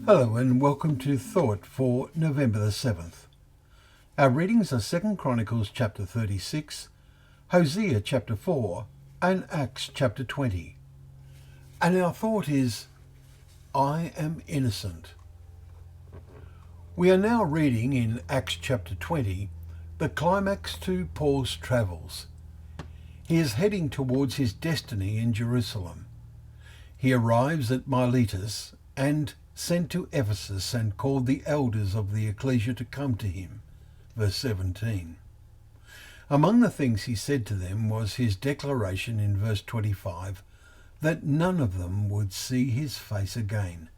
Hello and welcome to Thought for November the 7th. Our readings are 2 Chronicles chapter 36, Hosea chapter 4 and Acts chapter 20. And our thought is, I am innocent. We are now reading in Acts chapter 20, the climax to Paul's travels. He is heading towards his destiny in Jerusalem. He arrives at Miletus and sent to Ephesus and called the elders of the ecclesia to come to him. Verse 17. Among the things he said to them was his declaration in verse 25 that none of them would see his face again,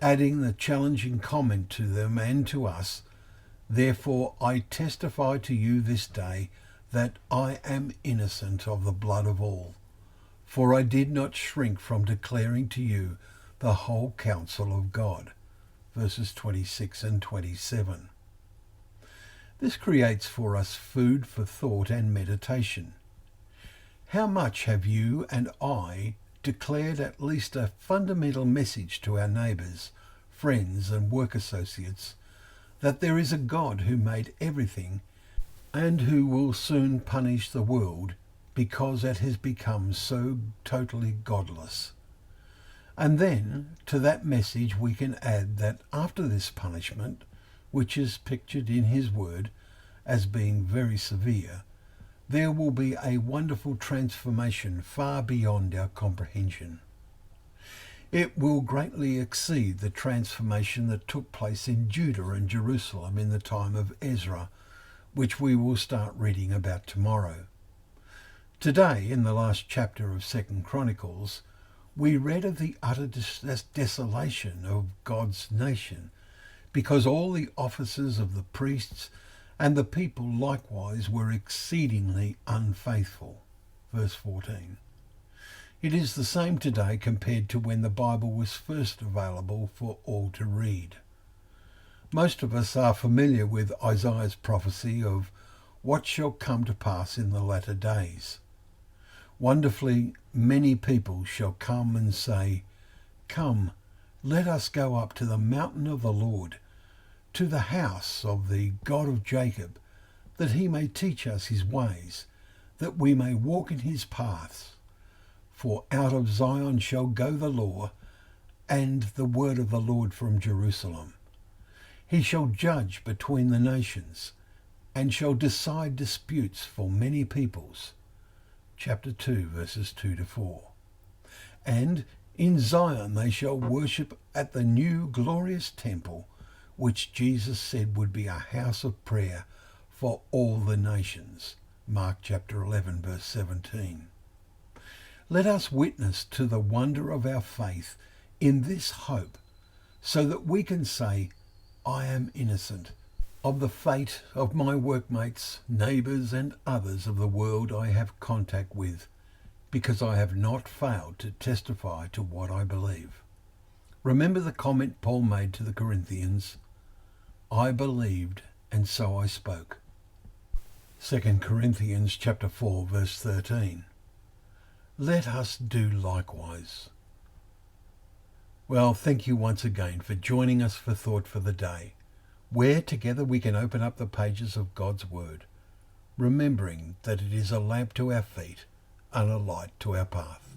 adding the challenging comment to them and to us, "Therefore I testify to you this day that I am innocent of the blood of all, for I did not shrink from declaring to you the whole counsel of God." Verses 26 and 27. This creates for us food for thought and meditation. How much have you and I declared at least a fundamental message to our neighbours, friends and work associates that there is a God who made everything and who will soon punish the world because it has become so totally godless? And then to that message we can add that after this punishment, which is pictured in his word as being very severe, there will be a wonderful transformation far beyond our comprehension. It will greatly exceed the transformation that took place in Judah and Jerusalem in the time of Ezra, which we will start reading about tomorrow. Today, in the last chapter of 2 Chronicles, we read of the utter desolation of God's nation, because all the officers of the priests and the people likewise were exceedingly unfaithful. Verse 14. It is the same today compared to when the Bible was first available for all to read. Most of us are familiar with Isaiah's prophecy of what shall come to pass in the latter days. Wonderfully, many people shall come and say, "Come, let us go up to the mountain of the Lord, to the house of the God of Jacob, that he may teach us his ways, that we may walk in his paths. For out of Zion shall go the law, and the word of the Lord from Jerusalem. He shall judge between the nations, and shall decide disputes for many peoples." Chapter 2, verses 2 to 4. "And in Zion they shall worship at the new glorious temple, which Jesus said would be a house of prayer for all the nations." Mark chapter 11, verse 17. Let us witness to the wonder of our faith in this hope, so that we can say, "I am innocent of the fate of my workmates, neighbours and others of the world I have contact with, because I have not failed to testify to what I believe." Remember the comment Paul made to the Corinthians, "I believed and so I spoke." 2 Corinthians chapter 4 verse 13. Let us do likewise. Well, thank you once again for joining us for Thought for the Day, where together we can open up the pages of God's Word, remembering that it is a lamp to our feet and a light to our path.